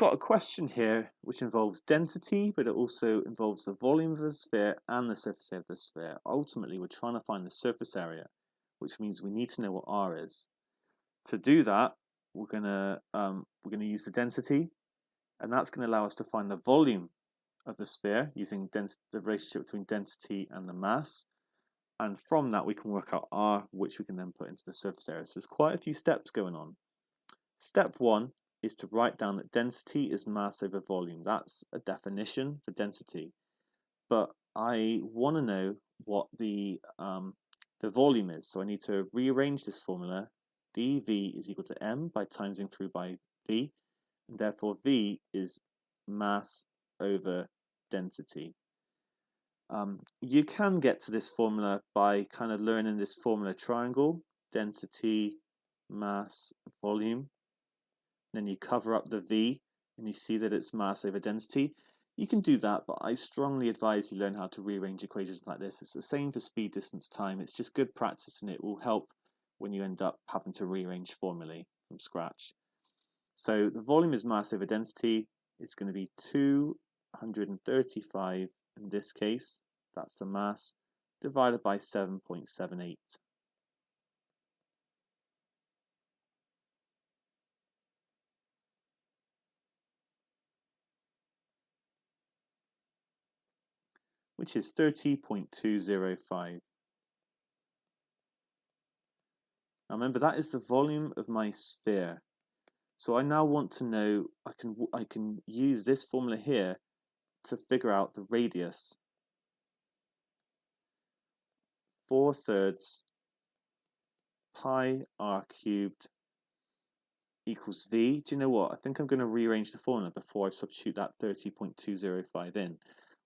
got a question here which involves density, but it also involves the volume of the sphere and the surface area of the sphere. Ultimately, we're trying to find the surface area, which means we need to know what R is. To do that, we're gonna use the density, and that's going to allow us to find the volume of the sphere using the relationship between density and the mass. And from that, we can work out R, which we can then put into the surface area. So there's quite a few steps going on. Step one is to write down that density is mass over volume. That's a definition for density. But I want to know what the volume is. So I need to rearrange this formula. dV is equal to m by timesing through by v. And therefore V is mass over density. You can get to this formula by kind of learning this formula triangle: density, mass, volume. Then you cover up the V and you see that it's mass over density. You can do that, but I strongly advise you learn how to rearrange equations like this. It's the same for speed, distance, time. It's just good practice, and it will help when you end up having to rearrange formulae from scratch. So the volume is mass over density. It's going to be 235 in this case. That's the mass, divided by 7.78. Which is 30.205. Now remember, that is the volume of my sphere. So I now want to know, I can use this formula here to figure out the radius. 4/3 pi r cubed equals v. Do you know what? I think I'm going to rearrange the formula before I substitute that 30.205 in.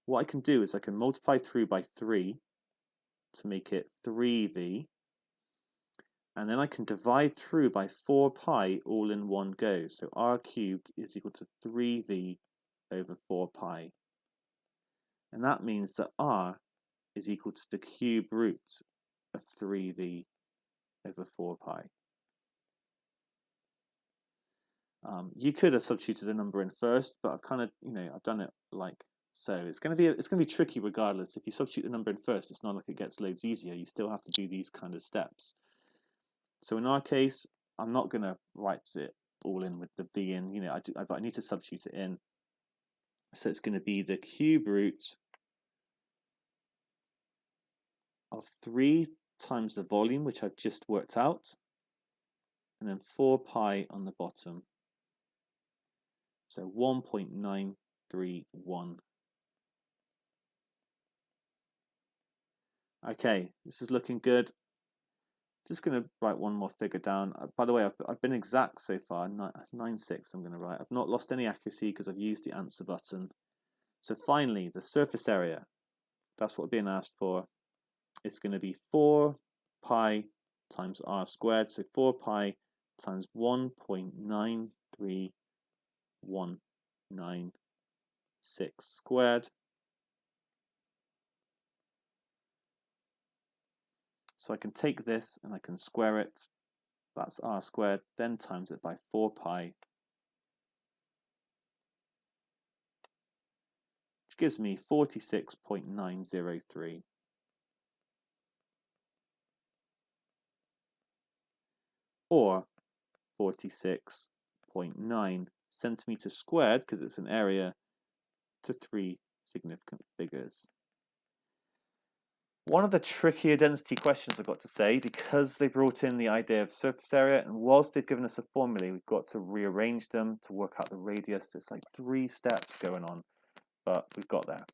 What I can do is I can multiply through by 3 to make it 3v. And then I can divide through by 4 pi all in one go. So r cubed is equal to 3v over 4 pi. And that means that r is equal to the cube root of 3v over 4 pi. You could have substituted a number in first, but I've kind of, I've done it like so. It's going to be tricky regardless. If you substitute the number in first, it's not like it gets loads easier. You still have to do these kind of steps. So in our case, I'm not going to write it all in with the v in, but I need to substitute it in. So it's going to be the cube root of 3 times the volume, which I've just worked out, and then 4 pi on the bottom. So 1.931. Okay, this is looking good. Just going to write one more figure down. By the way, I've been exact so far, 9.6 I'm going to write. I've not lost any accuracy because I've used the answer button. So finally, the surface area, that's what we're being asked for. It's going to be 4 pi times r squared, so 4 pi times 1.93196 squared. So I can take this and I can square it. That's r squared, then times it by 4 pi, which gives me 46.903. Or 46.9 centimeters squared, because it's an area to 3 significant figures. One of the trickier density questions, I've got to say, because they brought in the idea of surface area, and whilst they've given us a formula, we've got to rearrange them to work out the radius. It's like 3 steps going on, but we've got there.